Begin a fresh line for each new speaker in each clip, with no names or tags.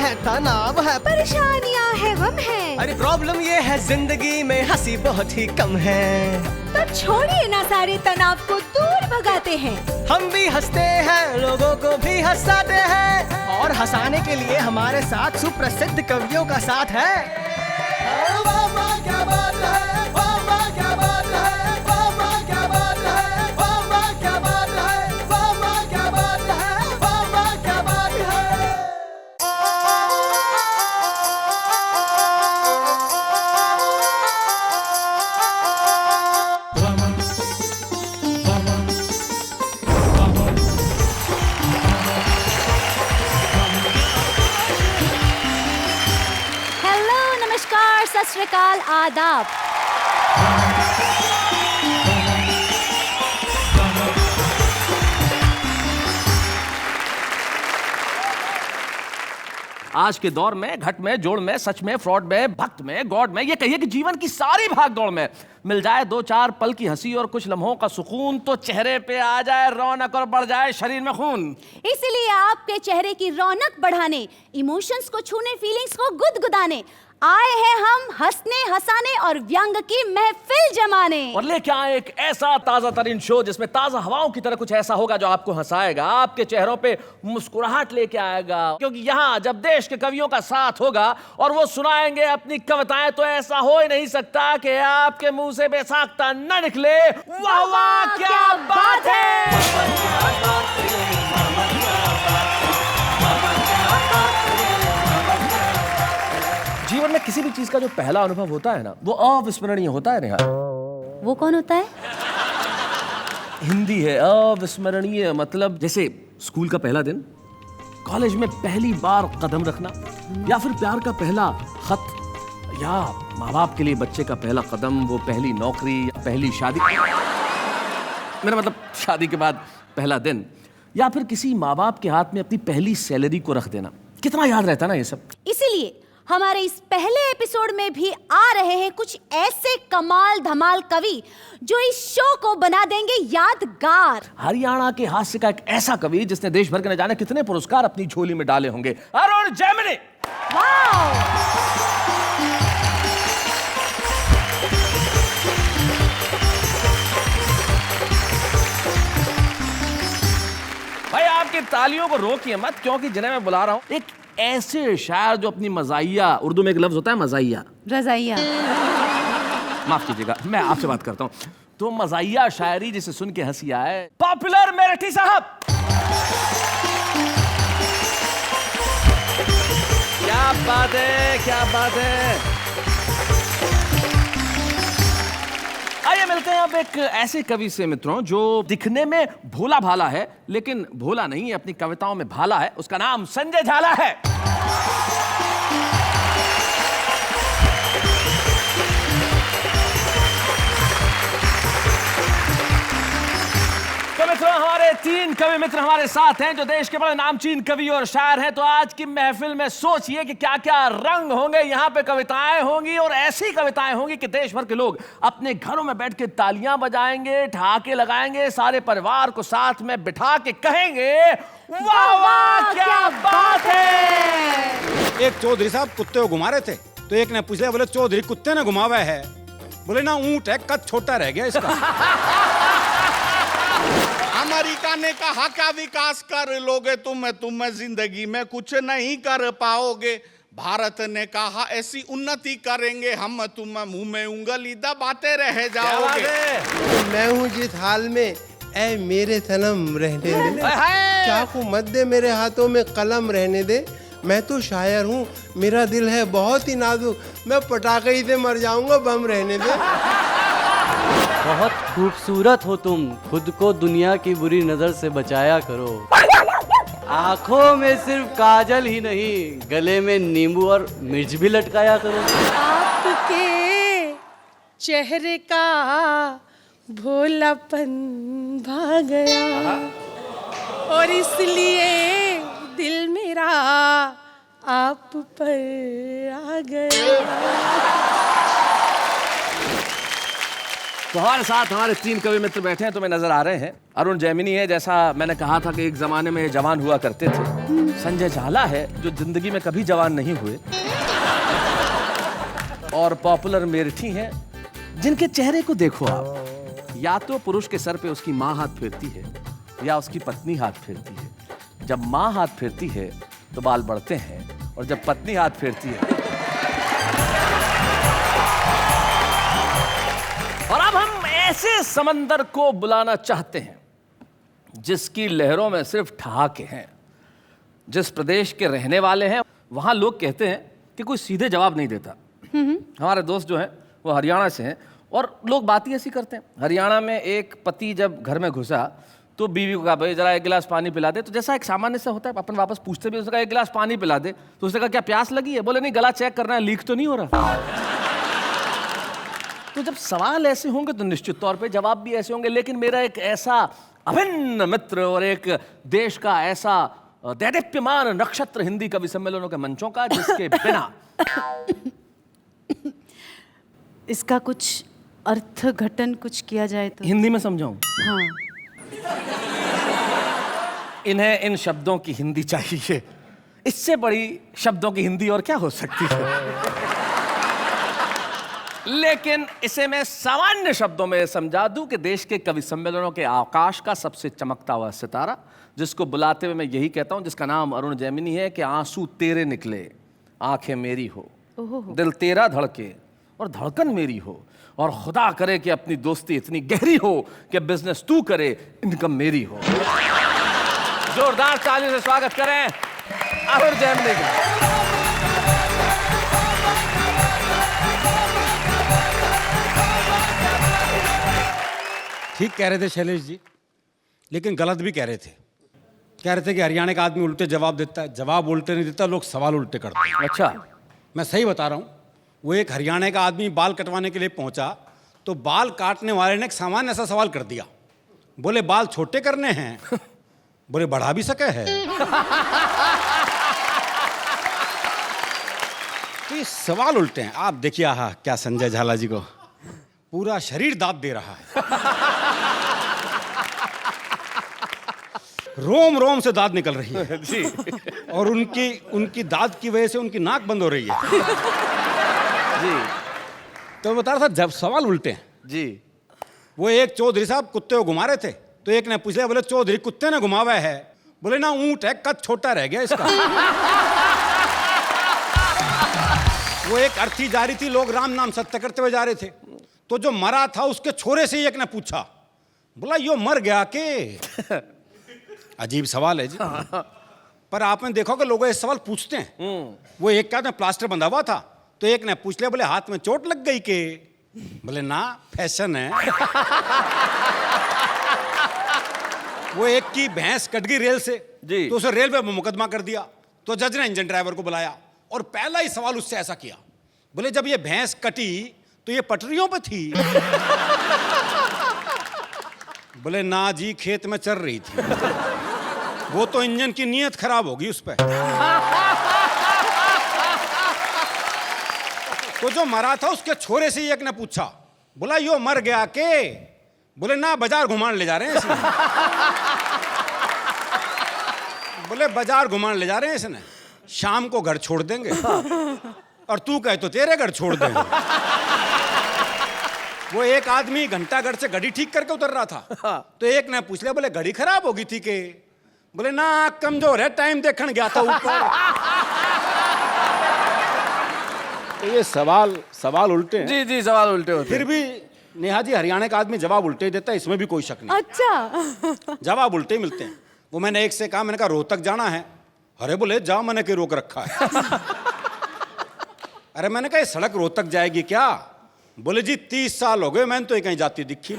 है, तनाव है,
परेशानियाँ है, गम है।
अरे प्रॉब्लम ये है जिंदगी में हंसी बहुत ही कम है।
तो छोड़िए ना सारे तनाव को दूर भगाते हैं।
हम भी हंसते हैं, लोगों को भी हंसाते हैं, और हंसाने के लिए हमारे साथ सुप्रसिद्ध कवियों का साथ है। वाह वाह क्या बात है, वाह वाह क्या बात है, वाह वाह क्या बात है, वाह वाह क्या बात है, वाह वाह क्या बात है, वाह वाह क्या बात है।
हेलो, नमस्कार, सत श्री अकाल, आदाब।
आज के दौर में घट में, जोड़ में, सच में, फ्रॉड में, भक्त में, गॉड में, ये कहिए कि जीवन की सारी भाग दौड़ में मिल जाए दो चार पल की हंसी और कुछ लम्हों का सुकून, तो चेहरे पे आ जाए रौनक और बढ़ जाए शरीर में खून।
इसीलिए आपके चेहरे की रौनक बढ़ाने, इमोशंस को छूने, फीलिंग्स को गुदगुदाने आए हैं हम, हंसने, हंसाने और व्यंग की महफिल जमाने।
और लेके आए एक ऐसा ताजा तरीन शो जिसमें ताजा हवाओं की तरह कुछ ऐसा होगा जो आपको हंसाएगा, आपके चेहरों पे मुस्कुराहट लेके आएगा। क्योंकि यहाँ जब देश के कवियों का साथ होगा और वो सुनाएंगे अपनी कविताएं, तो ऐसा हो ही नहीं सकता कि आपके मुंह से बेसाख्ता न निकले। वाह वाह क्या बात है। जीवन में किसी भी चीज का जो पहला अनुभव होता है ना, वो अविस्मरणीय होता है। नेहा,
वो कौन होता है?
हिंदी है अविस्मरणीय, मतलब जैसे स्कूल का पहला दिन, कॉलेज में पहली बार कदम रखना, या फिर प्यार का पहला खत, या माँ बाप के लिए बच्चे का पहला कदम, वो पहली नौकरी या पहली शादी, मेरा मतलब शादी के बाद पहला दिन, या फिर किसी माँ बाप के हाथ में अपनी पहली सैलरी को रख देना। कितना याद रहता ना ये सब।
इसीलिए हमारे इस पहले एपिसोड में भी आ रहे हैं कुछ ऐसे कमाल धमाल कवि जो इस शो को बना देंगे यादगार।
हरियाणा के हास्य का एक ऐसा कवि जिसने देश भर के न जाने कितने पुरस्कार अपनी झोली में डाले होंगे, अरुण जैमिनी। भाई आपकी तालियों को रोकिए मत, क्योंकि जिन्हें मैं बुला रहा हूं एक ऐसे शायर जो अपनी मजाइया, उर्दू में एक लफ्ज होता है मजाइया,
रजाइया,
माफ कीजिएगा मैं आपसे बात करता हूं, तो मजाइया शायरी जिसे सुन के हंसी आए, पॉपुलर मेरठी साहब। क्या बात है, क्या बात है। आइए मिलते हैं अब एक ऐसे कवि से मित्रों जो दिखने में भोला भाला है, लेकिन भोला नहीं है, अपनी कविताओं में भाला है। उसका नाम संजय झाला है। तो मित्रों हमारे तीन कवि मित्र हमारे साथ हैं जो देश के बड़े नामचीन कवि और शायर हैं। तो आज की महफिल में सोचिए कि क्या क्या रंग होंगे, यहाँ पे कविताएं होंगी और ऐसी कविताएं होंगी कि देश भर के लोग अपने घरों में बैठ के तालियां बजाएंगे, ठहाके लगाएंगे, सारे परिवार को साथ में बिठा के कहेंगे वाह वाह क्या बात है।
एक चौधरी साहब कुत्ते को घुमा रहे थे, तो एक ने पूछा, बोले चौधरी कुत्ते ने घुमावा है? बोले ना ऊंट है, कद छोटा रह गया इसका।
अमेरिका ने कहा क्या विकास कर लोगे तुम जिंदगी में कुछ नहीं कर पाओगे। भारत ने कहा ऐसी उन्नति करेंगे हम, तुम मुंह में उंगली दबाते रह जाओगे।
मैं हूँ जिस हाल में, ऐ मेरे सनम रहने दे, चाकू मत दे मेरे हाथों में कलम रहने दे। मैं तो शायर हूँ, मेरा दिल है बहुत ही नाजुक, मैं पटाखे ही से मर जाऊंगा, बम रहने दे।
बहुत खूबसूरत हो तुम, खुद को दुनिया की बुरी नजर से बचाया करो। आंखों में सिर्फ काजल ही नहीं, गले में नींबू और मिर्च भी लटकाया करो।
आपके चेहरे का भोलापन भाग गया और इसलिए दिल मेरा आप पर आ गया।
तो हमारे साथ हमारे 3 कवि मित्र बैठे हैं, तुम्हें नजर आ रहे हैं। अरुण जैमिनी है, जैसा मैंने कहा था कि एक जमाने में जवान हुआ करते थे। संजय झाला है, जो जिंदगी में कभी जवान नहीं हुए। और पॉपुलर मेरठी हैं, जिनके चेहरे को देखो आप, या तो पुरुष के सर पे उसकी माँ हाथ फेरती है या उसकी पत्नी हाथ फेरती है। जब माँ हाथ फेरती है तो बाल बढ़ते हैं, और जब पत्नी हाथ फेरती है। और अब हम ऐसे समंदर को बुलाना चाहते हैं जिसकी लहरों में सिर्फ ठहाके हैं। जिस प्रदेश के रहने वाले हैं वहां लोग कहते हैं कि कोई सीधे जवाब नहीं देता। हमारे दोस्त जो हैं वो हरियाणा से हैं, और लोग बात ही ऐसी करते हैं। हरियाणा में एक पति जब घर में घुसा तो बीवी को कहा, भाई जरा 1 गिलास पानी पिला दे। तो जैसा एक सामान्य सा होता है, अपन वापस पूछते भी, उसने कहा 1 गिलास पानी पिला दे। तो उसने कहा क्या प्यास लगी है? बोले नहीं, गला चेक करना है, लीक तो नहीं हो रहा। तो जब सवाल ऐसे होंगे तो निश्चित तौर पे जवाब भी ऐसे होंगे। लेकिन मेरा एक ऐसा अभिन्न मित्र और एक देश का ऐसा दैदीप्यमान नक्षत्र हिंदी कवि सम्मेलनों के मंचों का, जिसके बिना
इसका कुछ अर्थघटन कुछ किया जाए तो।
हिंदी में समझाऊं?
हाँ।
इन्हें इन शब्दों की हिंदी चाहिए। इससे बड़ी शब्दों की हिंदी और क्या हो सकती है? लेकिन इसे मैं सामान्य शब्दों में समझा दूं कि देश के कवि सम्मेलनों के आकाश का सबसे चमकता हुआ सितारा, जिसको बुलाते हुए मैं यही कहता हूं, जिसका नाम अरुण जैमिनी है, कि आंसू तेरे निकले, आंखें मेरी हो, दिल तेरा धड़के और धड़कन मेरी हो, और खुदा करे कि अपनी दोस्ती इतनी गहरी हो कि बिजनेस तू करे, इनकम मेरी हो। जोरदार ताली से स्वागत करें अरुण जैमिनी का।
ठीक कह रहे थे शैलेश जी, लेकिन गलत भी कह रहे थे। कह रहे थे कि हरियाणा का आदमी उल्टे जवाब देता है। जवाब उल्टे नहीं देता, लोग सवाल उल्टे करते हैं।
अच्छा,
मैं सही बता रहा हूँ। वो एक हरियाणा का आदमी बाल कटवाने के लिए पहुंचा, तो बाल काटने वाले ने एक सामान्य ऐसा सवाल कर दिया। बोले बाल छोटे करने हैं? बोले बढ़ा भी सके है। तो ये सवाल उल्टे हैं। आप देखिए, हाँ क्या संजय झाला जी को पूरा शरीर दांत दे रहा है। रोम रोम से दांत निकल रही है
जी।
और उनकी दांत की वजह से उनकी नाक बंद हो रही है
जी।
तो मैं बता रहा था, जब सवाल उल्टे हैं
जी।
वो एक चौधरी साहब कुत्ते को घुमा रहे थे, तो एक ने पूछ लिया, बोले चौधरी कुत्ते ने घुमावा है? बोले ना, ऊंट है, कद छोटा रह गया इसका। वो एक अर्थी जा रही थी, लोग राम नाम सत्य करते हुए जा रहे थे, तो जो मरा था उसके छोरे से ही एक ने पूछा, बोला यो मर गया के? अजीब सवाल है जी। पर आपने देखा कि लोग ये सवाल पूछते हैं। वो एक क्या था, प्लास्टर बंधा हुआ था, तो एक ने पूछ लिया, बोले हाथ में चोट लग गई के? बोले ना, फैशन है। वो एक की भैंस कट गई रेल से, तो उसे रेलवे में मुकदमा कर दिया। तो जज ने इंजन ड्राइवर को बुलाया और पहला ही सवाल उससे ऐसा किया, बोले जब ये भैंस कटी तो ये पटरियों पे थी? बोले ना जी, खेत में चल रही थी। वो तो इंजन की नीयत खराब होगी उस पे। तो जो मरा था उसके छोरे से ही एक ने पूछा, बोला यो मर गया के? बोले ना, बाजार घुमाने ले जा रहे हैं इसने। बोले बाजार घुमाने ले जा रहे हैं इसने, शाम को घर छोड़ देंगे। और तू कहे तो तेरे घर छोड़ देंगे। वो एक आदमी घंटाघर से घड़ी ठीक करके उतर रहा था, तो एक ने पूछ लिया, बोले घड़ी खराब होगी थी के? बोले ना, कमजोर है, टाइम देखने गया था ऊपर। तो ये सवाल उल्टे हैं।
जी जी, सवाल उल्टे होते
फिर भी नेहा जी, हरियाणा का आदमी जवाब उल्टे ही देता है, इसमें भी कोई शक नहीं।
अच्छा।
जवाब उल्टे ही मिलते हैं। वो मैंने एक से कहा, मैंने कहा रोहतक जाना है? अरे बोले जा, मैंने क्यों रोक रखा है? अरे मैंने कहा ये सड़क रोहतक जाएगी क्या? बोले जी 30 साल हो गए, मैंने तो ये कहीं जाती दिखी।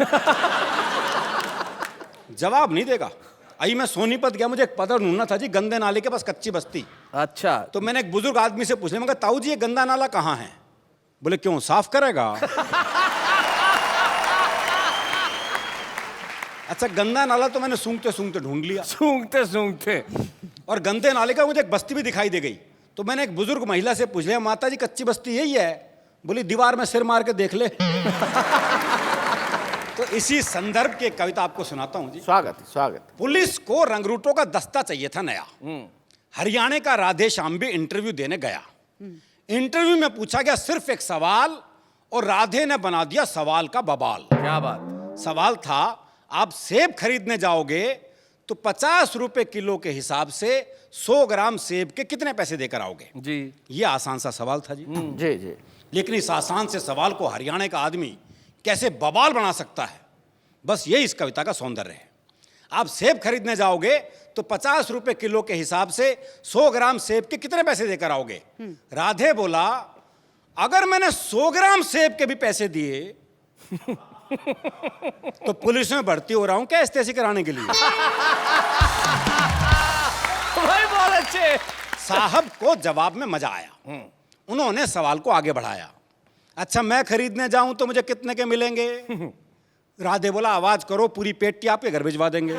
जवाब नहीं देगा। आई मैं सोनीपत गया, मुझे एक पता ढूंढना था जी, गंदे नाले के पास कच्ची बस्ती।
अच्छा।
तो मैंने एक बुजुर्ग आदमी से पूछ लिया, मैं कहा ताऊ जी ये गंदा नाला कहाँ है? बोले क्यों, साफ करेगा? अच्छा, गंदा नाला तो मैंने सूंघते सूंघते ढूंढ लिया।
सूंघते सूंघते।
और गंदे नाले का मुझे एक बस्ती भी दिखाई दे गई। तो मैंने एक बुजुर्ग महिला से पूछ लिया, माता जी कच्ची बस्ती यही है? बोली दीवार में सिर मार के देख ले। तो इसी संदर्भ की एक कविता आपको सुनाता हूं जी।
स्वागत है, स्वागत।
पुलिस को रंगरूटों का दस्ता चाहिए था नया। हरियाणा का राधे श्याम भी इंटरव्यू देने गया। इंटरव्यू में पूछा गया सिर्फ एक सवाल और राधे ने बना दिया सवाल का बवाल।
क्या बात।
सवाल था, आप सेब खरीदने जाओगे तो 50 रुपए किलो के हिसाब से 100 ग्राम सेब के कितने पैसे देकर आओगे?
जी।
ये आसान सा सवाल था जी।
जी जी।
लेकिन इस आसान से सवाल को हरियाणा का आदमी कैसे बवाल बना सकता है, बस ये इस कविता का सौंदर्य है। आप सेब खरीदने जाओगे तो 50 रुपए किलो के हिसाब से 100 ग्राम सेब के कितने पैसे देकर आओगे? राधे बोला, अगर मैंने 100 ग्राम सेब के भी पैसे दिए तो पुलिस में भर्ती हो रहा हूं क्या एस्तेसी कराने के लिए?
भाई बहुत अच्छे।
साहब को जवाब में मजा आया। उन्होंने सवाल को आगे बढ़ाया, अच्छा मैं खरीदने जाऊं तो मुझे कितने के मिलेंगे? राधे बोला, आवाज करो, पूरी पेटी आपके घर भिजवा देंगे।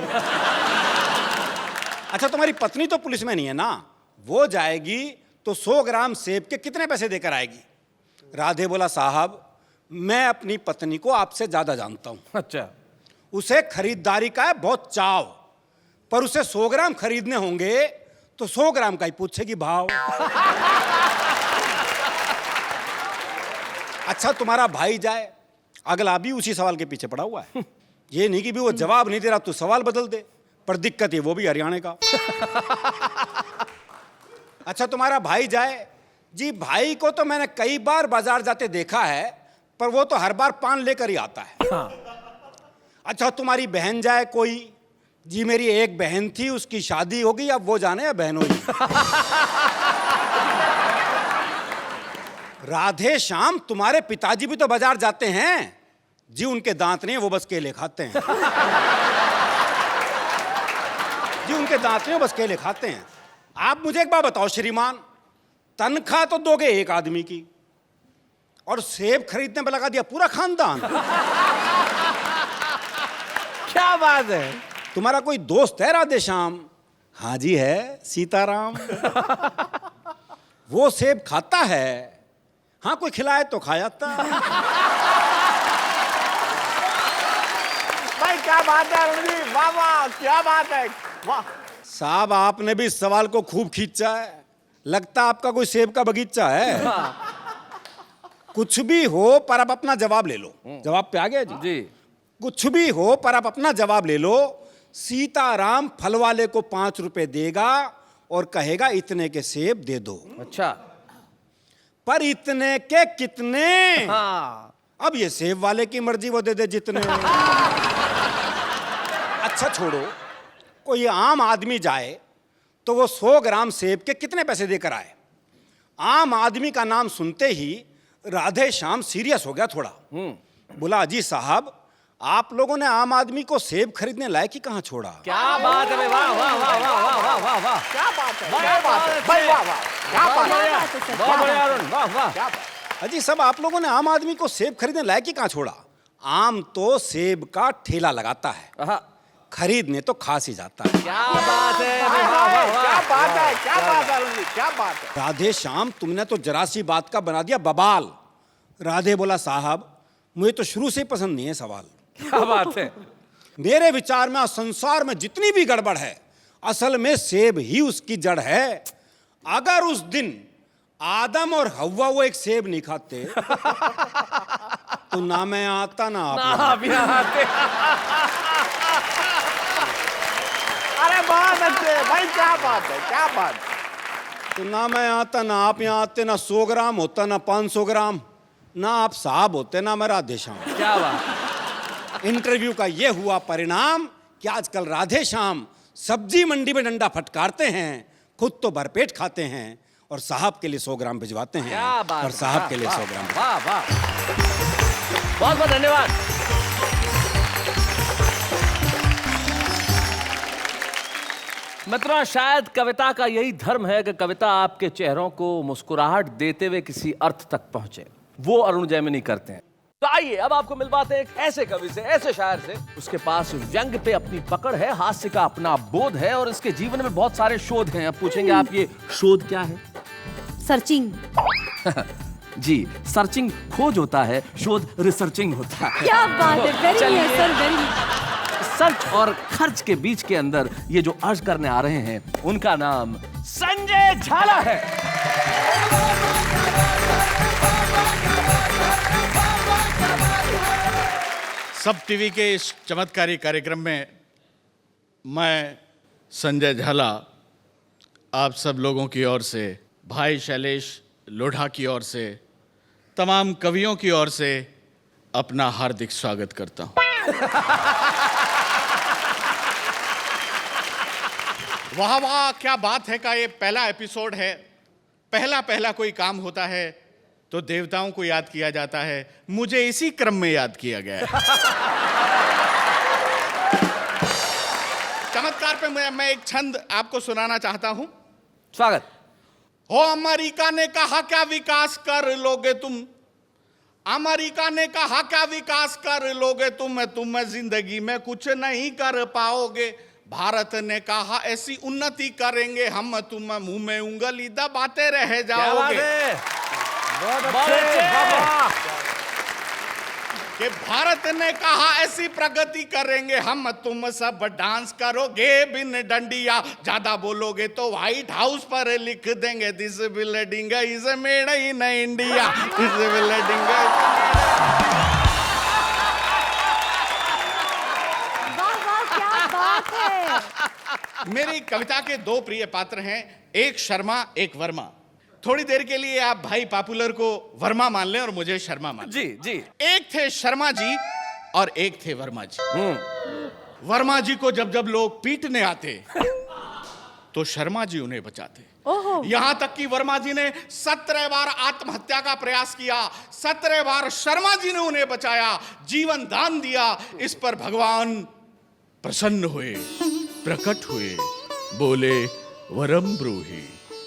अच्छा तुम्हारी पत्नी तो पुलिस में नहीं है ना, वो जाएगी तो 100 ग्राम सेब के कितने पैसे देकर आएगी? राधे बोला, साहब मैं अपनी पत्नी को आपसे ज्यादा जानता हूं।
अच्छा।
उसे खरीदारी का है बहुत चाव, पर उसे 100 ग्राम खरीदने होंगे तो 100 ग्राम का ही पूछेगी भाव। अच्छा तुम्हारा भाई जाए, अगला भी उसी सवाल के पीछे पड़ा हुआ है। ये नहीं कि भी वो जवाब नहीं दे रहा तो सवाल बदल दे, पर दिक्कत है वो भी हरियाणा का। अच्छा तुम्हारा भाई जाए, जी भाई को तो मैंने कई बार बाजार जाते देखा है, पर वो तो हर बार पान लेकर ही आता है। अच्छा तुम्हारी बहन जाए कोई, जी मेरी एक बहन थी उसकी शादी हो गई, अब वो जाने या बहन होगी। राधे श्याम तुम्हारे पिताजी भी तो बाजार जाते हैं, जी उनके दांत नहीं वो बस केले खाते हैं। जी उनके दांत नहीं वो बस केले खाते हैं। आप मुझे एक बात बताओ श्रीमान, तनख्वाह तो दोगे एक आदमी की और सेब खरीदने में लगा दिया पूरा खानदान।
क्या बात है।
तुम्हारा कोई दोस्त है राधे श्याम? हाँ जी है, सीताराम। वो सेब खाता है, हाँ कोई खिलाए तो खा जाता।
भाई क्या बात है अरुण जी, वाह वाह, क्या बात है, वाह।
साहब आपने भी इस सवाल को खूब खींचा है, लगता आपका कोई सेब का बगीचा है। कुछ भी हो पर आप अपना जवाब ले लो। जवाब पे आ गया जी?
जी।
कुछ भी हो पर आप अपना जवाब ले लो। सीताराम फल वाले को 5 रुपए देगा और कहेगा इतने के सेब दे दो।
अच्छा।
पर इतने के कितने?
हाँ।
अब ये सेब वाले की मर्जी, वो दे दे जितने। अच्छा छोड़ो, कोई आम आदमी जाए तो वो 100 ग्राम सेब के कितने पैसे देकर आए? आम आदमी का नाम सुनते ही राधे श्याम सीरियस हो गया थोड़ा। बोला, अजी साहब आप लोगों ने आम आदमी को सेब खरीदने लायक ही कहां छोड़ा?
क्या बात है। वाह वाह वाह वाह वाह वाह वाह वाह।
क्या बात है, क्या बात है भाई, वाह वाह, क्या बात है,
बहुत बढ़िया अरुण, वाह वाह।
क्या बात।
अजी सब आप लोगों ने आम आदमी को सेब खरीदने लायक ही कहां छोड़ा? आम तो सेब का ठेला लगाता है, खरीदने तो खास ही जाता है।
क्या बात है।
हाय, हाय, क्या बात है, क्या बात है अरुण जी, क्या बात है।
राधे श्याम तुमने तो जरा सी बात का बना दिया बवाल। राधे बोला, साहब मुझे तो शुरू से ही पसंद नहीं है सवाल।
क्या बात है।
मेरे विचार में संसार में जितनी भी गड़बड़ है असल में सेब ही उसकी जड़ है। अगर उस दिन आदम और हव्वा वो एक सेब नहीं खाते तो ना मैं आता ना आप यहाँ।
आते।
अरे बहुत अच्छे भाई, क्या बात है, क्या बात है।
तो ना मैं आता ना आप यहाँ आते, ना 100 ग्राम होता ना 500 ग्राम, ना आप साहब होते ना मैं राधे श्याम।
क्या बात।
इंटरव्यू का ये हुआ परिणाम कि आजकल राधे श्याम सब्जी मंडी में डंडा फटकारते हैं, खुद तो भरपेट खाते हैं और साहब के लिए 100 ग्राम भिजवाते हैं।
क्या बात।
और साहब के लिए 100 ग्राम।
वाह वाह, बहुत बहुत धन्यवाद। मित्रों, शायद कविता का यही धर्म है कि कविता आपके चेहरों को मुस्कुराहट देते हुए किसी अर्थ तक पहुंचे। वो अरुण जैमिनी करते हैं। तो आइए अब आपको मिलवाते हैं एक ऐसे कवि से, ऐसे शायर से, उसके पास व्यंग पे अपनी पकड़ है, हास्य का अपना बोध है और इसके जीवन में बहुत सारे शोध हैं। अब पूछेंगे आप ये शोध क्या है?
सर्चिंग।
जी, सर्चिंग खोज होता है, शोध रिसर्चिंग होता है।
क्या बात है, वेरी
चलिए।
Sir, very.
सर्च और खर्च के बीच के अंदर ये जो अर्ज करने आ रहे हैं, उनका नाम संजय झाला है।
सब टीवी के इस चमत्कारी कार्यक्रम में मैं संजय झाला आप सब लोगों की ओर से, भाई शैलेश लोढ़ा की ओर से, तमाम कवियों की ओर से अपना हार्दिक स्वागत करता हूं। वाह वाह, क्या बात है का ये पहला एपिसोड है। पहला कोई काम होता है तो देवताओं को याद किया जाता है, मुझे इसी क्रम में याद किया गया है। चमत्कार पे मैं एक छंद आपको सुनाना चाहता हूं।
स्वागत।
हो अमेरिका ने कहा क्या विकास कर लोगे तुम, अमेरिका ने कहा क्या विकास कर लोगे तुम जिंदगी में कुछ नहीं कर पाओगे। भारत ने कहा ऐसी उन्नति करेंगे हम, तुम मुंह में उंगली दबाते रह जाओगे। कि भारत ने कहा ऐसी प्रगति करेंगे हम, तुम सब डांस करोगे बिन डंडिया, ज्यादा बोलोगे तो व्हाइट हाउस पर लिख देंगे this building is made in India, this building.
वाह वाह, क्या बात है।
मेरी कविता के दो प्रिय पात्र हैं, एक शर्मा एक वर्मा। थोड़ी देर के लिए आप भाई पॉपुलर को वर्मा मान लें और मुझे शर्मा मान लें।
जी जी।
एक थे शर्मा जी और एक थे वर्मा जी। वर्मा जी को जब जब लोग पीटने आते तो शर्मा जी उन्हें बचाते। यहां तक कि वर्मा जी ने 17 बार आत्महत्या का प्रयास किया, 17 बार शर्मा जी ने उन्हें बचाया, जीवन दान दिया। इस पर भगवान प्रसन्न हुए, प्रकट हुए, बोले वरम ब्रूहि,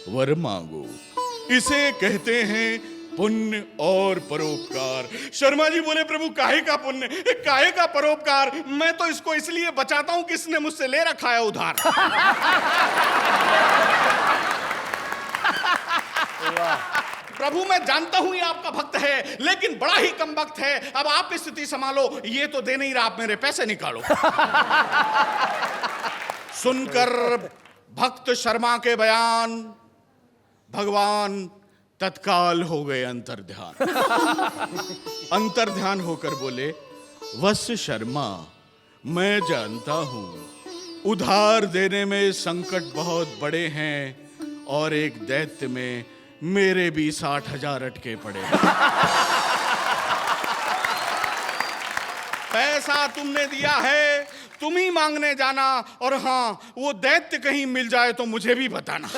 वर मांगो। इसे कहते हैं पुण्य और परोपकार। शर्मा जी बोले प्रभु काहे का पुण्य, काहे का परोपकार, मैं तो इसको इसलिए बचाता हूं कि इसने मुझसे ले रखा है उधार। प्रभु मैं जानता हूं ये आपका भक्त है, लेकिन बड़ा ही कम भक्त है। अब आप स्थिति संभालो, ये तो दे नहीं रहा, आप मेरे पैसे निकालो। सुनकर भक्त शर्मा के बयान भगवान तत्काल हो गए अंतर्ध्यान। अंतर्ध्यान होकर बोले वत्स शर्मा, मैं जानता हूं उधार देने में संकट बहुत बड़े हैं और एक दैत्य में मेरे भी 60,000 अटके पड़े। पैसा तुमने दिया है, तुम ही मांगने जाना, और हाँ वो दैत्य कहीं मिल जाए तो मुझे भी बताना।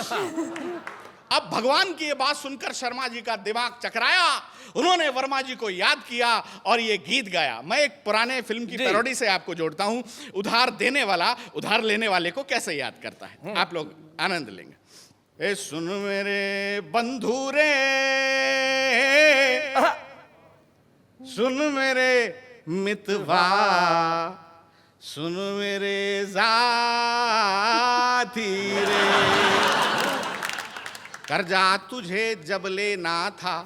अब भगवान की ये बात सुनकर शर्मा जी का दिमाग चकराया। उन्होंने वर्मा जी को याद किया और ये गीत गाया। मैं एक पुराने फिल्म की पैरोडी से आपको जोड़ता हूं। उधार देने वाला उधार लेने वाले को कैसे याद करता है, आप लोग आनंद लेंगे। ए सुन मेरे बंधु रे, सुन मेरे मितवा, सुन मेरे साथी रे, कर्जा तुझे जब लेना था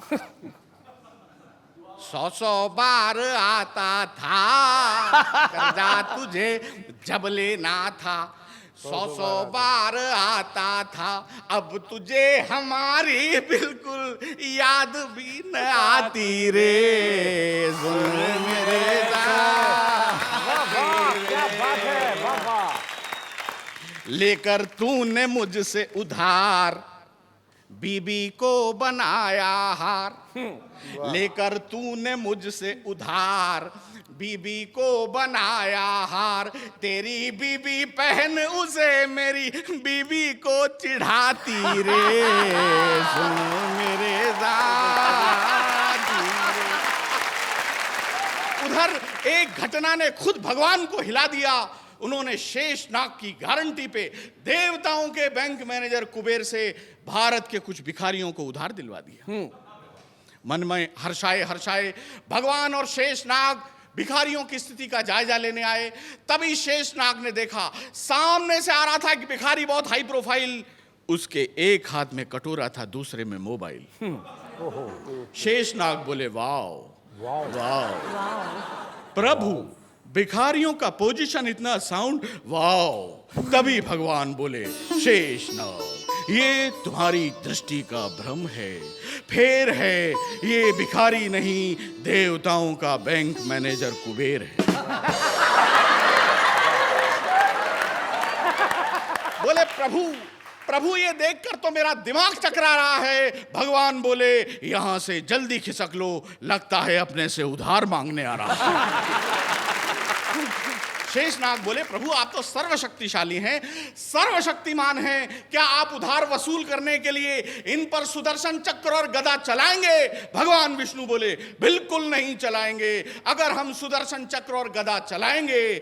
100 बार आता था। कर्जा तुझे जब लेना था 100 बार आता था, अब तुझे हमारी बिल्कुल याद भी न आती रे। सुन मेरे लेकर तूने मुझसे उधार बीबी को बनाया हार। लेकर तूने मुझसे उधार बीबी को बनाया हार। तेरी बीबी पहन उसे मेरी बीबी को चिढ़ाती रे। सुन मेरे साथी रे। उधर एक घटना ने खुद भगवान को हिला दिया। उन्होंने शेषनाग की गारंटी पे देवताओं के बैंक मैनेजर कुबेर से भारत के कुछ भिखारियों को उधार दिलवा दिया। मन में हर्षाए हर्षाए भगवान और शेषनाग भिखारियों की स्थिति का जायजा लेने आए। तभी शेषनाग ने देखा सामने से आ रहा था कि भिखारी बहुत हाई प्रोफाइल, उसके एक हाथ में कटोरा था, दूसरे में मोबाइल। शेषनाग बोले वाओ वाओ प्रभु, भिखारियों का पोजीशन इतना साउंड, वाओ। तभी भगवान बोले शेषनाग, ये तुम्हारी दृष्टि का भ्रम है, फेर है, ये भिखारी नहीं, देवताओं का बैंक मैनेजर कुबेर है। बोले प्रभु ये देखकर तो मेरा दिमाग चकरा रहा है। भगवान बोले यहां से जल्दी खिसक लो, लगता है अपने से उधार मांगने आ रहा है। शेषनाग बोले प्रभु आप तो सर्वशक्तिशाली हैं, सर्वशक्तिमान हैं, क्या आप उधार वसूल करने के लिए इन पर सुदर्शन चक्र और गदा चलाएंगे? भगवान विष्णु बोले बिल्कुल नहीं चलाएंगे, अगर हम सुदर्शन चक्र और गदा चलाएंगे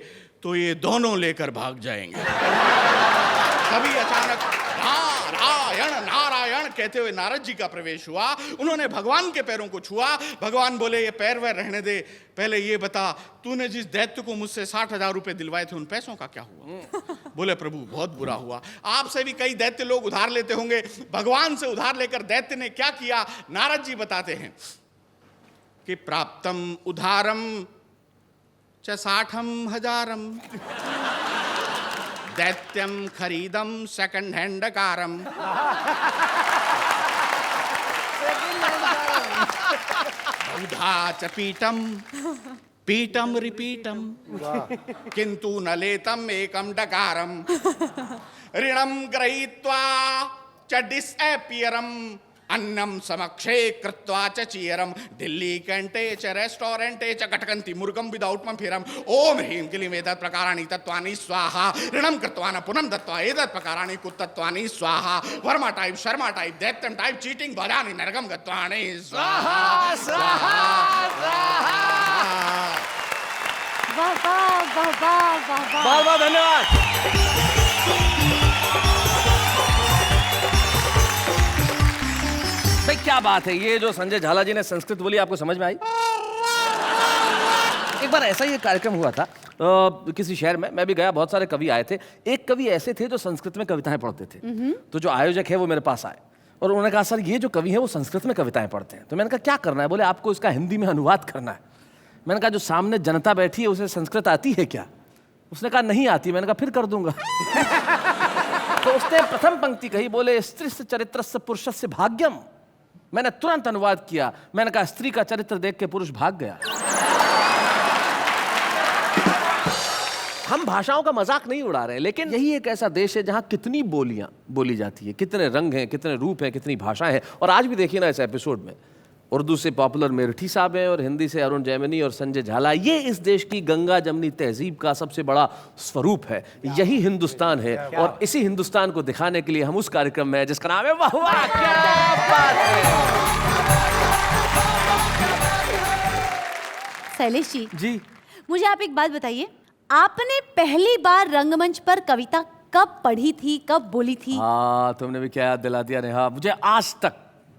तो ये दोनों लेकर भाग जाएंगे। तभी अचानक नारायण नारायण कहते हुए नारद जी का प्रवेश हुआ। उन्होंने भगवान के पैरों को छुआ। भगवान बोले ये पैर वैर रहने दे, पहले ये बता तूने जिस दैत्य को मुझसे 60,000 रुपए दिलवाए थे उन पैसों का क्या हुआ? बोले प्रभु बहुत बुरा हुआ, आपसे भी कई दैत्य लोग उधार लेते होंगे, भगवान से उधार लेकर दैत्य ने क्या किया? नारद जी बताते हैं कि प्राप्तम उधारम च 60,000 दैत्यम खरीदम सेकंड हैंड कारम। बहुधा च पीटम पीटम रिपीटम किंतु न लेतम एकम डकारम। ऋणम गृहीत्वा च डिसएपियरम अन्नम समक्षे कृत्वा च चीयरम। दिल्ली कैंटे च रेस्टोरेंटे च कटकंती मुर्गम विदाउट मंफिरम। ओम ह्रीं क्लीं एतत् प्रकाराणि तत्त्वानि स्वाहा। ऋणम कृत्वा न पुनः दत्त्वा एतत् प्रकाराणि कुतत्वानि स्वाहा। वर्मा टाइप शर्मा टाइप दैत्यम टाइप चीटिंग भजानि नरकम गत्वानि स्वाहा स्वाहा स्वाहा।
वाह वाह वाह वाह वाह वाह।
बहुत बहुत धन्यवाद। भाई क्या बात है, ये जो संजय झाला जी ने संस्कृत बोली आपको समझ में आई? एक बार ऐसा ही एक कार्यक्रम हुआ था किसी शहर में, मैं भी गया, बहुत सारे कवि आए थे। एक कवि ऐसे थे जो संस्कृत में कविताएं पढ़ते थे। तो जो आयोजक है वो मेरे पास आए और उन्होंने कहा सर ये जो कवि है वो संस्कृत में कविताएं पढ़ते हैं। तो मैंने कहा क्या करना है? बोले आपको इसका हिंदी में अनुवाद करना है। मैंने कहा जो सामने जनता बैठी है उसे संस्कृत आती है क्या? उसने कहा नहीं आती। मैंने कहा फिर कर दूंगा। तो उसने प्रथम पंक्ति कही, बोले स्त्रीस्य चरित्रस्य पुरुषस्य भाग्यम। मैंने तुरंत अनुवाद किया, मैंने कहा स्त्री का चरित्र देख के पुरुष भाग गया। हम भाषाओं का मजाक नहीं उड़ा रहे, लेकिन यही एक ऐसा देश है जहां कितनी बोलियां बोली जाती है, कितने रंग हैं, कितने रूप हैं, कितनी भाषाएं हैं। और आज भी देखिए ना इस एपिसोड में उर्दू से पॉपुलर मेरठी साहब हैं और हिंदी से अरुण जैमिनी और संजय झाला। ये इस देश की गंगा जमनी तहजीब का सबसे बड़ा स्वरूप है। यही हिंदुस्तान है और इसी हिंदुस्तान को दिखाने के लिए हम उस कार्यक्रम में हैं जिसका नाम है वाह वाह क्या बात है।
शैलेश
जी
मुझे आप एक बात बताइए, आपने पहली बार रंगमंच पर कविता कब पढ़ी थी, कब बोली थी?
हाँ तुमने भी क्या याद दिला दिया नेहा। मुझे आज तक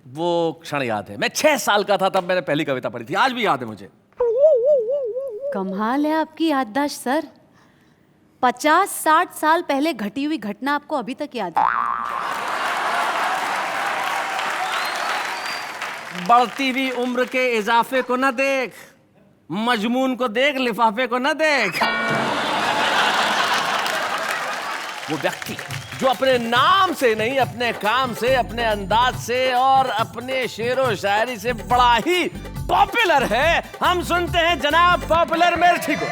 वो क्षण याद है। मैं 6 साल का था तब मैंने पहली कविता पढ़ी थी, आज भी याद है मुझे।
कमाल है आपकी याददाश्त सर। 50-60 साल पहले घटी हुई घटना आपको अभी तक याद है।
बढ़ती हुई उम्र के इजाफे को न देख, मजमून को देख, लिफाफे को न देख। वो व्यक्ति जो अपने नाम से नहीं, अपने काम से, अपने अंदाज से और अपने शेरो शायरी से बड़ा ही पॉपुलर है। हम सुनते हैं जनाब पॉपुलर मेरठी को।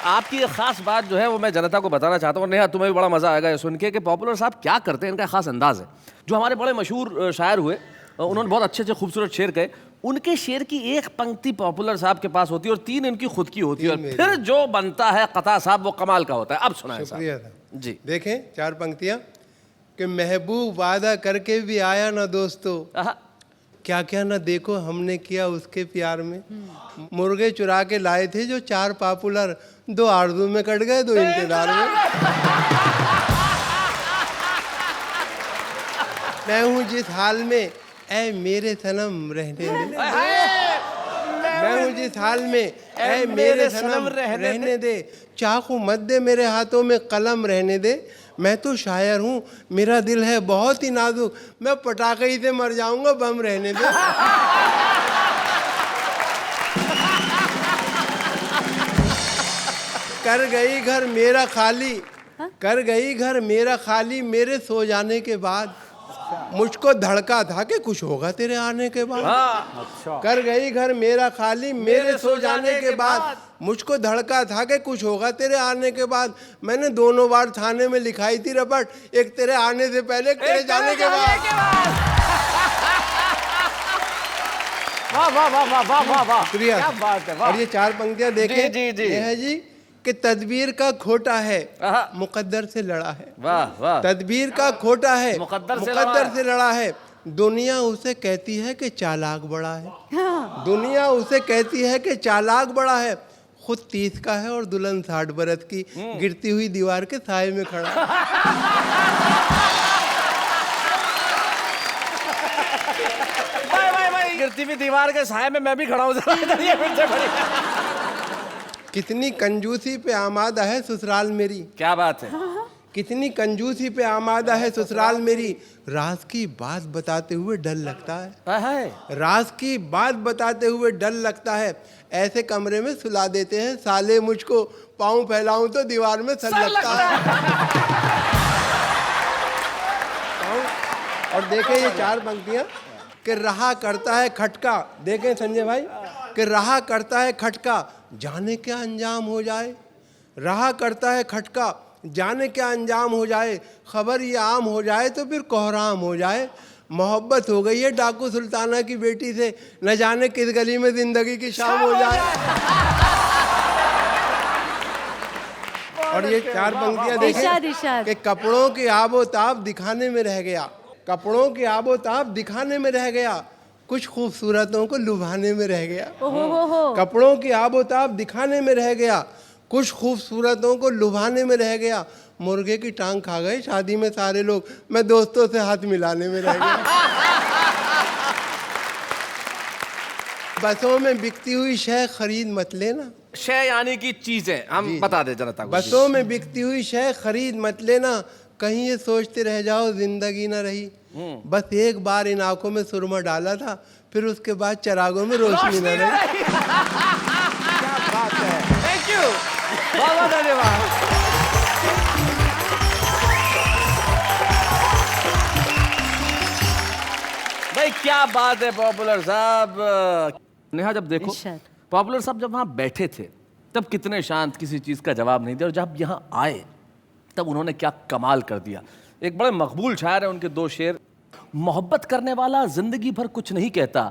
आपकी एक खास बात जो है वो मैं जनता को बताना चाहता हूँ। नेहा तुम्हें भी बड़ा मजा आएगा ये सुन के कि पॉपुलर साहब क्या करते हैं। इनका खास अंदाज है। जो हमारे बड़े मशहूर शायर हुए उन्होंने बहुत अच्छे अच्छे खूबसूरत शेर कहे। उनके शेर की एक पंक्ति पॉपुलर साहब के पास होती है और 3 इनकी खुद की होती है, और फिर जो बनता है कथा साहब वो कमाल का होता है। अब सुनाएं साहब जी।
देखें 4 पंक्तियां कि महबूब वादा करके भी आया ना दोस्तों, क्या क्या ना देखो हमने किया उसके प्यार में। मुर्गे चुरा के लाए थे जो 4 पॉपुलर, 2 आरज़ू में कट गए, 2 इंतजार में। मैं हूँ जिस हाल में ऐ मेरे सनम रहने दे। मैं हूँ जिस हाल में ऐ मेरे सनम रहने दे, चाकू मत दे मेरे हाथों में कलम रहने दे, मैं तो शायर हूँ मेरा दिल है बहुत ही नाजुक, मैं पटाखे ही से मर जाऊंगा बम रहने दे। कर गई घर मेरा खाली, कर गई घर मेरा खाली मेरे सो जाने के बाद, मुझको धड़का था कि कुछ होगा तेरे आने के बाद। कर गई घर मेरा खाली मेरे सो जाने के बाद, मुझको धड़का था कि कुछ होगा तेरे आने के बाद। मैंने दोनों बार थाने में लिखाई थी रपट, एक तेरे आने से पहले एक तेरे जाने के बाद।
वाह वाह वाह वाह वाह वाह वाह,
शुक्रिया।
क्या बात है, वाह।
और ये 4 पंक्तियां देखें,
जी, जी।
ये है जी कि तदबीर का खोटा है
आहा।
मुकद्दर से लड़ा है,
वाह वाह,
तदबीर का खोटा है
मुकद्दर
से लड़ा है, दुनिया उसे कहती है कि चालाक बड़ा है, दुनिया उसे कहती है कि चालाक बड़ा है, खुद 30 का है और दुल्हन 60 बरस की, गिरती हुई दीवार के साए में खड़ा है।
भाई गिरती हुई दीवार के साए में मैं भी खड़ा हूँ।
कितनी कंजूसी पे आमादा है ससुराल मेरी,
क्या बात है,
कितनी कंजूसी पे आमादा है ससुराल मेरी, राज की बात बताते हुए डर लगता है, राज की बात बताते हुए डर लगता है, ऐसे कमरे में सुला देते हैं साले मुझको, पाँव फैलाऊं तो दीवार में सर लगता है। और देखें ये 4 पंक्तियां कि रहा करता है खटका, देखें संजय भाई कि रहा करता है खटका जाने क्या अंजाम हो जाए, रहा करता है खटका जाने क्या अंजाम हो जाए, खबर ये आम हो जाए तो फिर कोहराम हो जाए, मोहब्बत हो गई है डाकू सुल्ताना की बेटी से, न जाने किस गली में जिंदगी की शाम हो जाए। और ये 4 पंक्तियां
इरशाद,
देखें
इरशाद।
कि कपड़ों की आबोताब दिखाने में रह गया, कपड़ों की आबोताब दिखाने में रह गया, कुछ खूबसूरतों को लुभाने में रह गया, कपड़ों की आबोताब दिखाने में रह गया, कुछ खूबसूरतों को लुभाने में रह गया, मुर्गे की टांग खा गए शादी में सारे लोग, मैं दोस्तों से हाथ मिलाने में रह गया। बसों में बिकती हुई शय खरीद मत लेना,
शय यानी कि चीजें, हम बता दे जनता को।
बसों में बिकती हुई शय खरीद मत लेना, कहीं ये सोचते रह जाओ जिंदगी न रही, बस एक बार इन आंखों में सुरमा डाला था, फिर उसके बाद चरागों में रोशनी न रही। क्या बात है,
थैंक यू, बहुत बहुत धन्यवाद। भाई क्या बात है पॉपुलर साहब। नेहा जब देखो,
इरशाद।
पॉपुलर साहब जब वहां बैठे थे तब कितने शांत, किसी चीज का जवाब नहीं दिया, और जब यहाँ आए तब उन्होंने क्या कमाल कर दिया। एक बड़े मकबूल शायर है, उनके 2 शेर, मोहब्बत करने वाला जिंदगी भर कुछ नहीं कहता,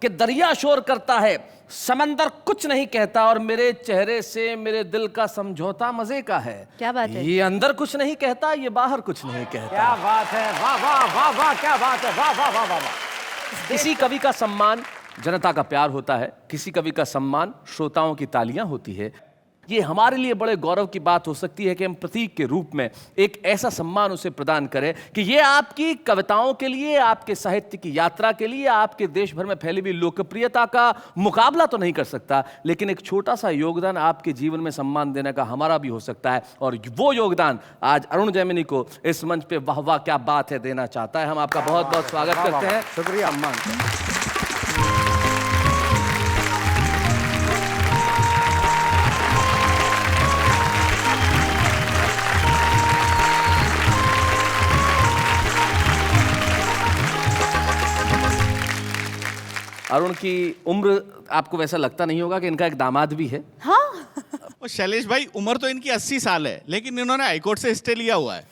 कि दरिया शोर करता है समंदर कुछ नहीं कहता, और मेरे चेहरे से मेरे दिल का समझौता मजे का है।
क्या बात है?
ये अंदर कुछ नहीं कहता, ये बाहर कुछ नहीं कहता। क्या बात है, वाह वाह वाह वाह, क्या बात है, वाह वाह वाह वाह वाह। किसी कवि का सम्मान जनता का प्यार होता है, किसी कवि का सम्मान श्रोताओं की तालियां होती है। ये हमारे लिए बड़े गौरव की बात हो सकती है कि हम प्रतीक के रूप में एक ऐसा सम्मान उसे प्रदान करें कि ये आपकी कविताओं के लिए, आपके साहित्य की यात्रा के लिए, आपके देश भर में फैली हुई लोकप्रियता का मुकाबला तो नहीं कर सकता, लेकिन एक छोटा सा योगदान आपके जीवन में सम्मान देने का हमारा भी हो सकता है। और वो योगदान आज अरुण जैमिनी को इस मंच पे वाह वाह क्या बात है देना चाहता है। हम आपका बहुत बहुत स्वागत करते हैं।
शुक्रिया।
अरुण की उम्र आपको वैसा लगता नहीं होगा कि इनका एक दामाद भी है।
हाँ।
और शैलेश भाई उम्र तो इनकी 80 साल है, लेकिन इन्होंने हाईकोर्ट से स्टे लिया हुआ है।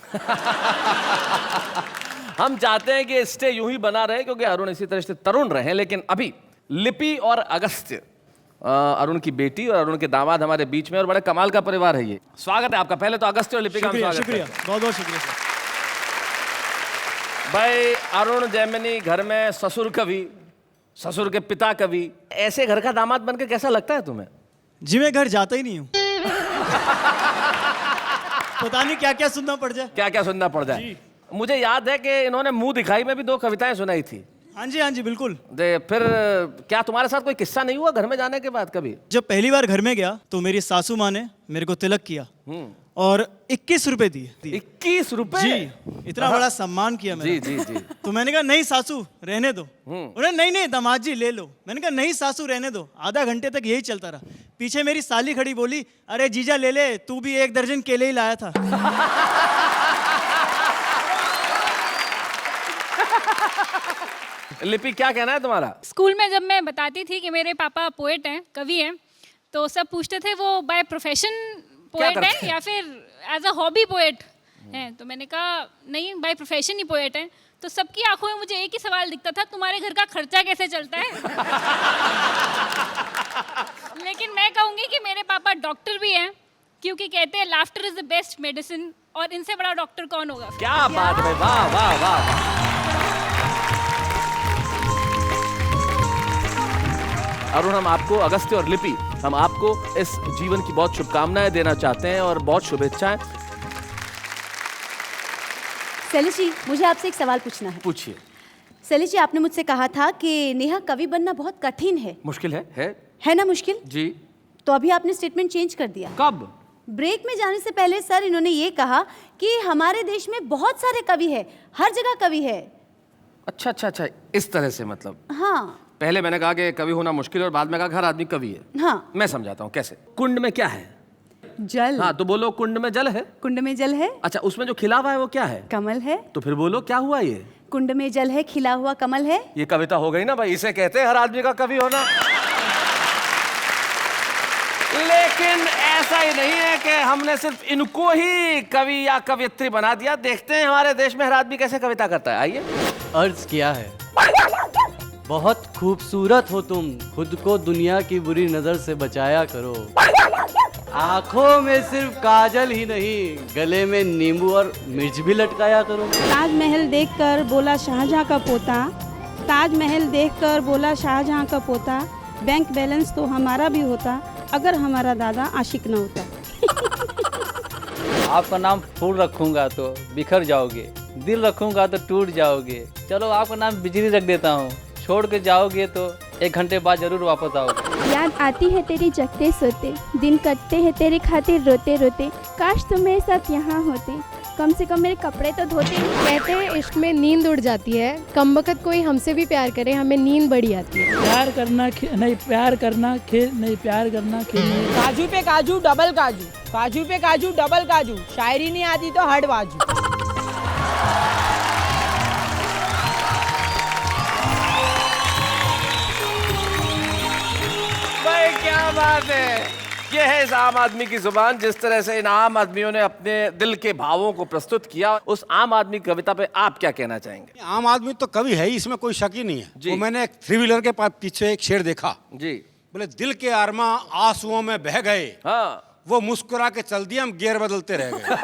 हम चाहते हैं कि स्टे यूं ही बना रहे क्योंकि अरुण इसी तरह से तरुण रहे। लेकिन अभी लिपि और अगस्त्य, अरुण की बेटी और अरुण के दामाद हमारे बीच में, और बड़े कमाल का परिवार है ये। स्वागत है आपका। पहले तो अगस्त्य और लिपि का स्वागत है।
शुक्रिया, बहुत बहुत शुक्रिया सर।
भाई अरुण जैमिनी घर में ससुर कवि, ससुर के पिता कवि, ऐसे घर का दामाद बनकर कैसा लगता है तुम्हें?
जी मैं घर जाता ही नहीं हूँ। पता नहीं क्या क्या सुनना पड़ जाए।
क्या क्या सुनना पड़ जाए। मुझे याद है कि इन्होंने मुंह दिखाई में भी 2 कविताएं सुनाई थी।
हाँ जी बिल्कुल।
फिर क्या तुम्हारे साथ कोई किस्सा नहीं हुआ घर में जाने के बाद कभी?
जब पहली बार घर में गया तो मेरी सासू माँ ने मेरे को तिलक किया और 21 रुपए दिए।
21 रुपए?
जी, इतना बड़ा सम्मान किया मेरा।
जी।
तो मैंने कहा नहीं सासू रहने दो। उन्होंने नहीं दामाद जी ले लो। मैंने कहा नहीं सासू रहने दो। आधा घंटे तक यही चलता रहा। पीछे मेरी साली खड़ी, बोली अरे जीजा ले ले, तू भी 1 दर्जन केले ही लाया था।
लिपि क्या कहना है तुम्हारा?
स्कूल में जब मैं बताती थी कि मेरे पापा पोएट हैं, कवि हैं, तो सब पूछते थे वो बाय प्रोफेशन पोएट हैं या फिर एज अ हॉबी पोएट हैं। तो मैंने कहा नहीं, बाय प्रोफेशन ही पोएट हैं। तो सबकी आंखों में मुझे एक ही सवाल दिखता था, तुम्हारे घर का खर्चा कैसे चलता है? लेकिन मैं कहूँगी कि मेरे पापा डॉक्टर भी हैं, क्योंकि कहते हैं laughter is the best medicine, और इनसे बड़ा डॉक्टर कौन होगा?
क्या बात है, वाह वाह वाह। अरुण, हम आपको, अगस्त्य और लिपि, हम आपको इस जीवन की बहुत शुभकामनाएं देना चाहते हैं और बहुत शुभेच्छाएं।
शैलेश जी, मुझे आपसे एक सवाल पूछना है।
पूछिए।
शैलेश जी, आपने मुझसे कहा था कि नेहा कवि बनना बहुत कठिन है।
मुश्किल है
ना मुश्किल?
जी।
तो अभी आपने स्टेटमेंट चेंज कर दिया।
कब?
ब्रेक में जाने से पहले सर इन्होंने ये कहा कि हमारे देश में बहुत सारे कवि हैं, हर जगह कवि है।
अच्छा, इस तरह से मतलब।
हाँ।
पहले मैंने कहा कि कवि होना मुश्किल है और बाद में कहा हर आदमी कवि है।
हाँ।
मैं समझाता हूँ कैसे। कुंड में क्या है?
जल।
हाँ, तो बोलो कुंड में जल है।
कुंड में जल है।
अच्छा, उसमें जो खिला हुआ है वो क्या है?
कमल है।
तो फिर बोलो क्या हुआ ये?
कुंड में जल है, खिला हुआ कमल है।
ये कविता हो गई ना भाई, इसे कहते हैं हर आदमी का कवि होना। लेकिन ऐसा ही नहीं है कि हमने सिर्फ इनको ही कवि या कवियत्री बना दिया। देखते हैं हमारे देश में हर आदमी कैसे कविता करता है। आइए।
अर्ज किया है, बहुत खूबसूरत हो तुम, खुद को दुनिया की बुरी नजर से बचाया करो। आंखों में सिर्फ काजल ही नहीं, गले में नींबू और मिर्च भी लटकाया करो।
ताजमहल देखकर बोला शाहजहां का पोता, ताजमहल देखकर बोला शाहजहां का पोता, बैंक बैलेंस तो हमारा भी होता अगर हमारा दादा आशिक न होता।
आपका नाम फूल रखूंगा तो बिखर जाओगे, दिल रखूंगा तो टूट जाओगे। चलो आपका नाम बिजली रख देता हूँ, छोड़ के जाओगे तो 1 घंटे बाद जरूर वापस आओगे।
याद आती है तेरी जगते सोते, दिन कटते हैं तेरे खातिर रोते रोते, काश तुम मेरे साथ यहाँ होते, कम से कम मेरे कपड़े तो धोते।
कहते हैं इश्क में नींद उड़ जाती है, कमबख्त कोई हमसे भी प्यार करे हमें नींद बड़ी आती है।
प्यार करना नहीं, प्यार करना खेल नहीं, प्यार करना खेल नहीं।
काजू पे काजू डबल काजू, काजू पे काजू डबल काजू, शायरी नहीं आती तो हट बाजू।
भाई क्या बात है। ये है इस आम आदमी की जुबान। जिस तरह से इन आम आदमियों ने अपने दिल के भावों को प्रस्तुत किया, उस आम आदमी कविता पे आप क्या कहना चाहेंगे?
आम आदमी तो कवि है ही, इसमें कोई शक ही नहीं है। वो मैंने एक 3 व्हीलर के पीछे एक शेर देखा
जी।
बोले दिल के आरमा आंसुओं में बह गए,
हाँ,
वो मुस्कुरा के चल दिए, हम गियर बदलते रह गए।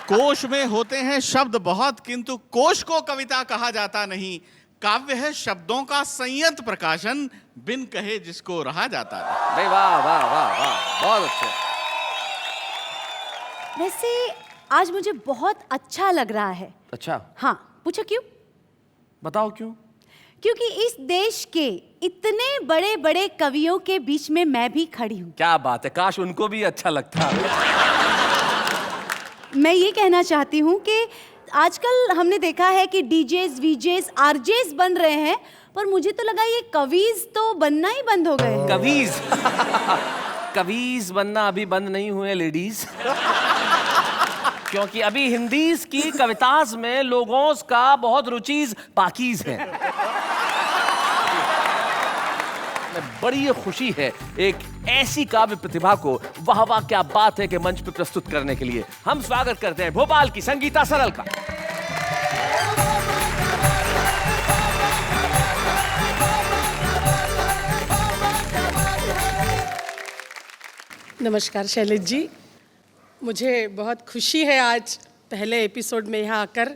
कोश में होते हैं शब्द बहुत, किंतु कोश को कविता कहा जाता नहीं। काव्य है शब्दों का संयत प्रकाशन, बिन कहे जिसको रहा जाता नहीं।
भाई वाह वाह वाह वाह, बहुत अच्छा।
वैसे आज मुझे बहुत अच्छा लग रहा है।
अच्छा?
हाँ, पूछो क्यों?
बताओ क्यों?
क्योंकि इस देश के इतने बड़े बड़े कवियों के बीच में मैं भी खड़ी हूँ।
क्या बात है, काश उनको भी अच्छा लगता।
मैं ये कहना चाहती हूँ कि आजकल हमने देखा है कि डीजेस, वीजेस, आरजेस बन रहे हैं, पर मुझे तो लगा ये कवीज तो बनना ही बंद हो गए हैं।
कवीज? कवीज बनना अभी बंद नहीं हुए लेडीज। क्योंकि अभी हिंदीज की कविताज में लोगों का बहुत रुचीज पाकीज है। बड़ी खुशी है एक ऐसी काव्य प्रतिभा को वाह वाह क्या बात है के मंच पे प्रस्तुत करने के लिए हम स्वागत करते हैं भोपाल की संगीता सरल का।
नमस्कार शैलेश जी, मुझे बहुत खुशी है आज पहले एपिसोड में यहाँ आकर,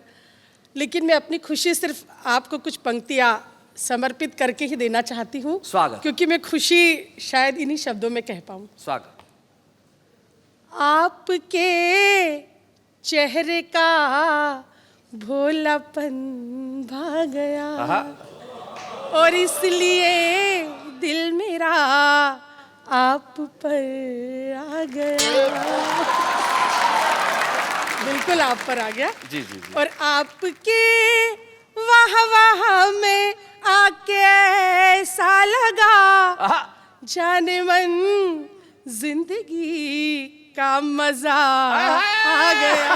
लेकिन मैं अपनी खुशी सिर्फ आपको कुछ पंक्तियाँ समर्पित करके ही देना चाहती हूँ।
स्वागत।
क्योंकि मैं खुशी शायद इन्हीं शब्दों में कह पाऊँ।
स्वागत।
आपके चेहरे का भोलापन भा गया और इसलिए दिल मेरा आप पर आ गया। बिल्कुल आप पर आ गया।
जी जी जी।
और आपके वाह वाह में आके ऐसा लगा जाने मन जिंदगी का मजा आ गया।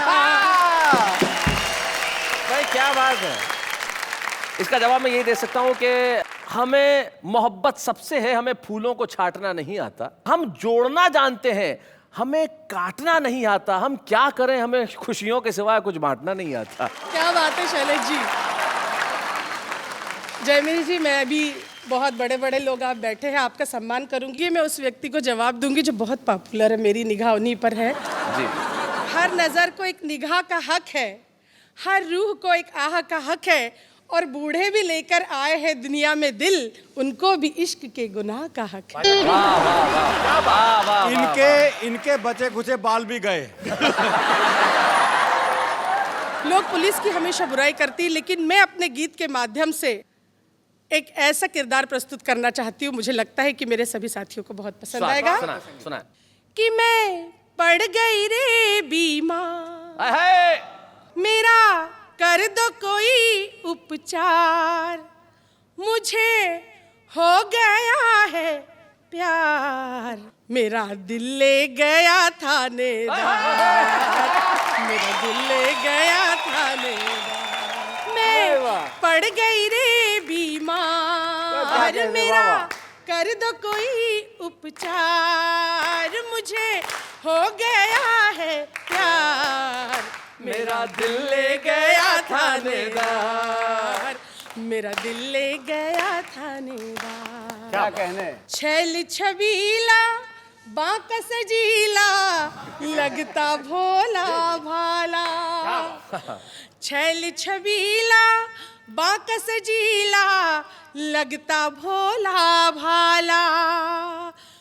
भाई क्या बात है। इसका जवाब मैं यही दे सकता हूँ कि हमें मोहब्बत सबसे है, हमें फूलों को छांटना नहीं आता, हम जोड़ना जानते हैं, हमें काटना नहीं आता। हम क्या करें, हमें खुशियों के सिवाय कुछ बांटना नहीं आता।
क्या बात है शैलेश जी। जयमिनी जी, मैं अभी बहुत बड़े बड़े लोग आप बैठे हैं, आपका सम्मान करूंगी। मैं उस व्यक्ति को जवाब दूंगी जो बहुत पॉपुलर है, मेरी निगाह उन्हीं पर है।
जी।
हर नजर को एक निगाह का हक है, हर रूह को एक आह का हक है, और बूढ़े भी लेकर आए हैं दुनिया में दिल, उनको भी इश्क के गुनाह का हक है।
इनके बचे खुचे बाल भी गए।
लोग पुलिस की हमेशा बुराई करती, लेकिन मैं अपने गीत के माध्यम से एक ऐसा किरदार प्रस्तुत करना चाहती हूँ, मुझे लगता है कि मेरे सभी साथियों को बहुत पसंद आएगा।
सुना।
कि मैं पड़ गई रे बीमार, मेरा कर दो कोई उपचार, मुझे हो गया है प्यार, मेरा दिल ले गया थानेदार, मेरा दिल ले गया थानेदार। मैं पड़ गई रे बीमार, मेरा कर दो कोई उपचार, मुझे हो गया है प्यार, मेरा दिल ले गया थानेदार, मेरा दिल ले गया थानेदार।
क्या कहने।
छैल छबीला बांका सजीला, लगता भोला भाला, छैल छबीला बांका सजीला, लगता भोला भाला,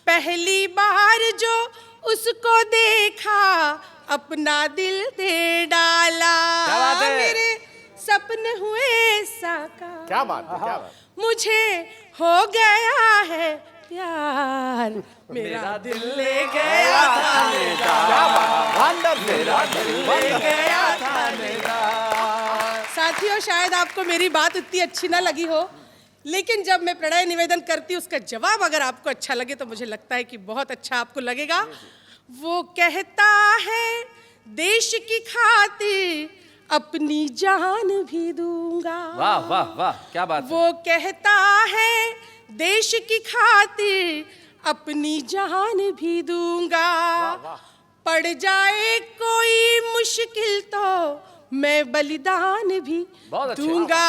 पहली बार जो उसको देखा अपना दिल दे डाला, मेरे सपने हुए साकार,
क्या बात है, क्या बात।
मुझे हो गया है प्यार, मेरा दिल ले गया थानेदार, मेरा दिल ले गया थानेदार। साथियों, शायद आपको मेरी बात इतनी अच्छी ना लगी हो, लेकिन जब मैं प्रणय निवेदन करती हूँ उसका जवाब अगर आपको अच्छा लगे तो मुझे लगता है कि बहुत अच्छा आपको लगेगा। वो कहता है देश की खातिर अपनी जान भी दूंगा।
वाह वाह वाह, क्या बात है।
वो कहता है देश की खातिर अपनी जान भी दूंगा, पड़ जाए कोई मुश्किल तो मैं बलिदान भी दूंगा,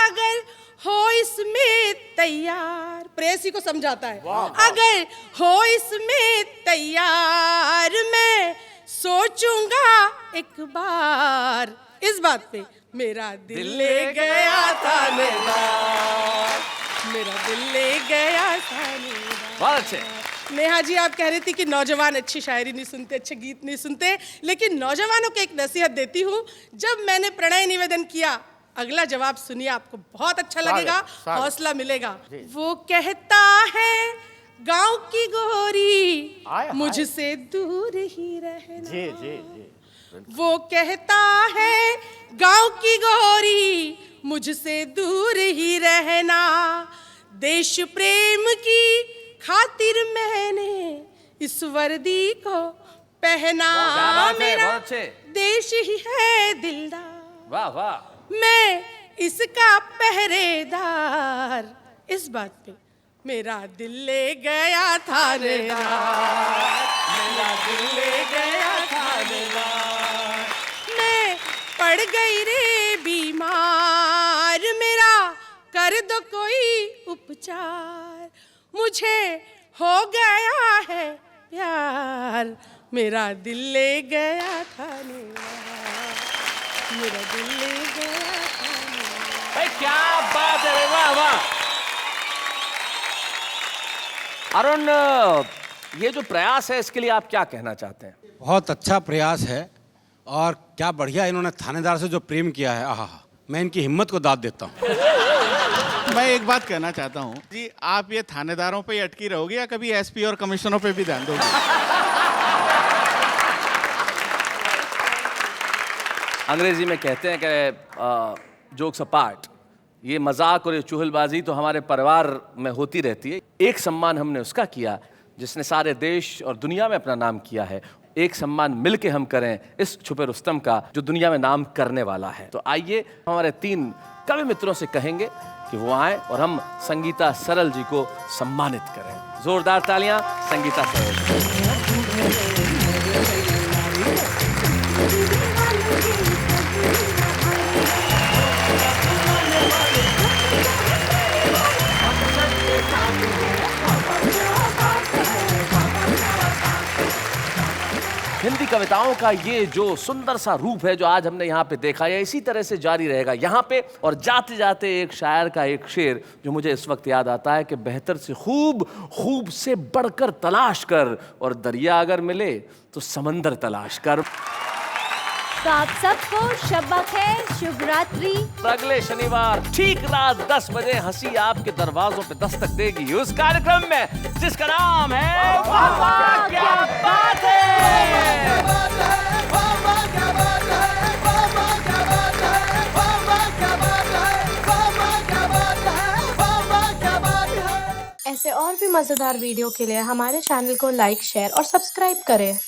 अगर हो इसमें तैयार। प्रेसी को समझाता है, अगर हो इसमें तैयार, मैं सोचूंगा एक बार इस बात पे, मेरा दिल ले गया थानेदार, मेरा दिल ले गया थानेदार।
बहुत अच्छे।
नेहा जी, आप कह रही थी कि नौजवान अच्छी शायरी नहीं सुनते, अच्छे गीत नहीं सुनते, लेकिन नौजवानों को एक नसीहत देती हूँ। जब मैंने प्रणय निवेदन किया, अगला जवाब सुनिए, आपको बहुत अच्छा लगेगा, हौसला मिलेगा। वो कहता है गांव की गोरी मुझसे दूर ही रहना,
जी जी जी।
वो कहता है गांव की गोरी मुझसे दूर ही रहना, देश प्रेम की खातिर मैंने इस वर्दी को पहना, मेरा देश ही है दिलदार,
वाह वाह,
मैं इसका पहरेदार, इस बात पे मेरा दिल ले गया थानेदार, मेरा दिल ले गया थानेदार, मैं पड़ गई रे बीमार, मेरा कर दो कोई उपचार, मुझे हो गया है प्यार, मेरा दिल ले गया थानेदार, मेरा दिल ले गया थानेदार।
भाई क्या बात है, वाह वाह। अरुण, ये जो प्रयास है इसके लिए आप क्या कहना चाहते हैं?
बहुत अच्छा प्रयास है, और क्या बढ़िया इन्होंने थानेदार से जो प्रेम किया है, आहा, मैं इनकी हिम्मत को दाद देता हूँ।
मैं एक बात कहना चाहता हूँ जी, आप ये थानेदारों पे ही अटकी रहोगी या कभी एसपी और कमिश्नरों पे भी ध्यान दोगी?
अंग्रेजी में कहते हैं कि जोक्स अपार्ट, ये मजाक और ये चुहलबाजी तो हमारे परिवार में होती रहती है। एक सम्मान हमने उसका किया जिसने सारे देश और दुनिया में अपना नाम किया है। एक सम्मान मिलके हम करें इस छुपे रुस्तम का जो दुनिया में नाम करने वाला है। तो आइए हमारे 3 कवि मित्रों से कहेंगे कि वो आए और हम संगीता सरल जी को सम्मानित करें। जोरदार तालियां संगीता सरल। हिंदी कविताओं का ये जो सुंदर सा रूप है जो आज हमने यहाँ पे देखा है, इसी तरह से जारी रहेगा यहाँ पे। और जाते जाते एक शायर का एक शेर जो मुझे इस वक्त याद आता है कि बेहतर से खूब, खूब से बढ़कर तलाश कर, और दरिया अगर मिले तो समंदर तलाश कर।
तो आप सबको शब्बा खैर, शुभ रात्रि।
अगले शनिवार ठीक रात 10 बजे हंसी आपके दरवाजों पे दस्तक देगी उस कार्यक्रम में जिसका नाम है वाह वाह क्या बात
ऐसे और भी मज़ेदार वीडियो के लिए हमारे चैनल को लाइक, शेयर और सब्सक्राइब करें।